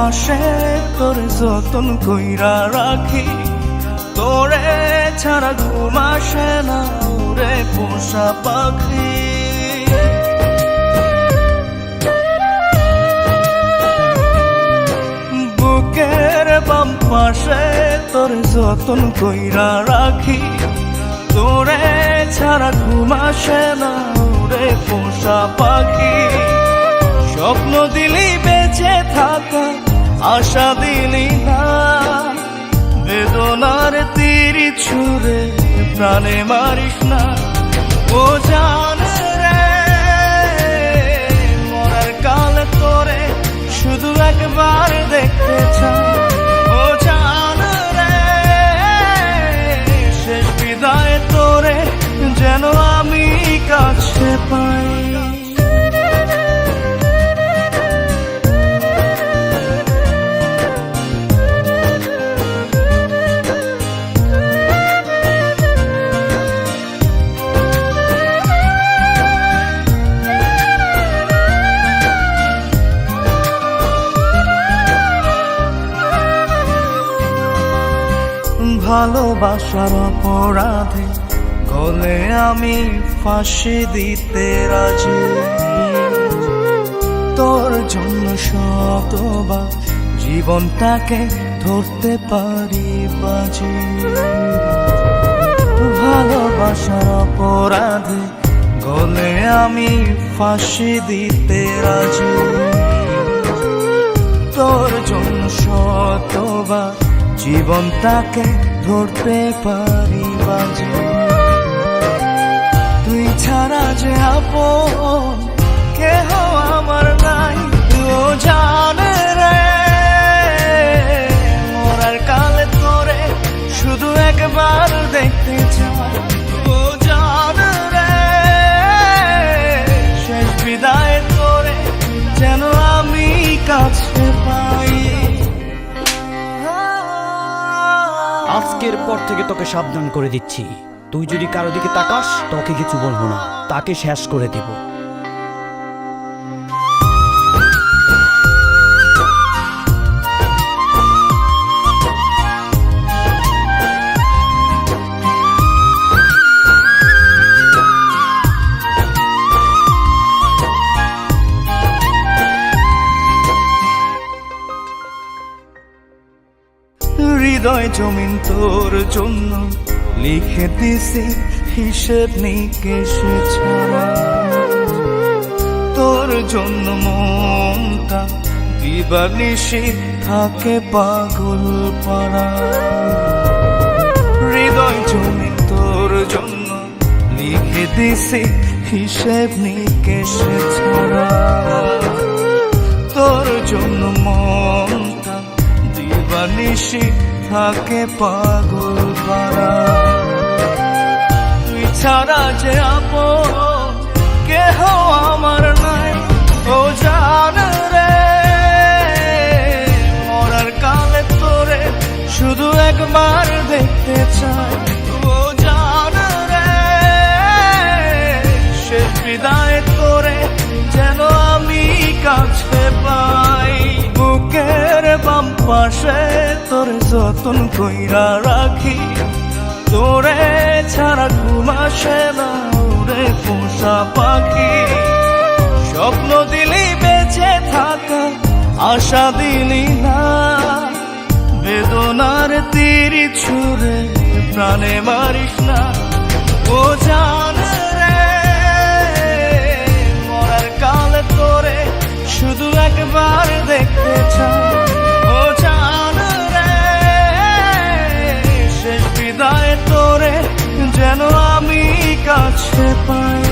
পাশে তোর যতন কইরা রাখি, তোরে ছাড়া ঘুম আসে না ওরে পোষা পাখি। বুকের বাম পাশে তোর যতন কইরা রাখি, তোরে ছাড়া ঘুম আসে না ওরে পোষা পাখি। স্বপ্ন দিলি বেঁচে থাকা, আশা দিলি না, বেদনার তীর ছুঁড়ে প্রাণে মারিস না। ও জান রে, মরার কাল তোরে শুধু একবার দেখতে চাই। ও জান রে, শেষ বিদায় তোরে যেন আমি কাছে পাই। ভালোবাসার অপরাধে গলে আমি ফাঁসি দিতে রাজি, তোর জন্য শতবার জীবনটাকে ধরতে পারি বাজি। ভালোবাসার অপরাধে গলে আমি ফাঁসি দিতে রাজি, তোর জন্য শতবার জীবনটাকে ধরতে পারি বাজি। তুই ছাড়া যে আপন কেহ আমার নাই। ও জান রে, মরার কালে তোরে শুধু একবার দেখতে চাই। ও জান রে, শেষ বিদায় তোরে যেন আমি কাছে পাই। আজকের পর থেকে তোকে সাবধান করে দিচ্ছি, তুই যদি কারো দিকে তাকাস তোকে কিছু বলবো না, তাকে শেষ করে দেব। হৃদয় জমিন তোর জন্য লিখে দিছি হিসেব নিকেশ ছাড়া, তোর জন্য মনটা দিবানিশি থাকে পাগল পাড়া। হৃদয় জমিন তোর জন্য লিখে দিছি হিসেব নিকেশ ছাড়া, তোর জন্য মনটা দিবানিশি থাকে পাগল পাড়া। তুই ছাড়া যে আপন কেহ আমার নাই। ও জান রে, মরার কালে তোরে শুধু একবার দেখতে চাই। ও জান রে, শেষ বিদায় তোরে যেন আমি কাছে পাই। বুকের বাম পাশে তোর যতন কইরা রাখি, তোরে ছাড়া ঘুম আসে না ওরে পোষা পাখি। স্বপ্ন দিলি বেঁচে থাকা, আশা দিলি না, বেদনার তীর ছুঁড়ে প্রাণে মারিস না। ও জান রে, মরার কালে তোরে শুধু একবার দেখতে চাই। ও জান রে, শেষ বিদায় তোরে যেন আমি কাছে পাই।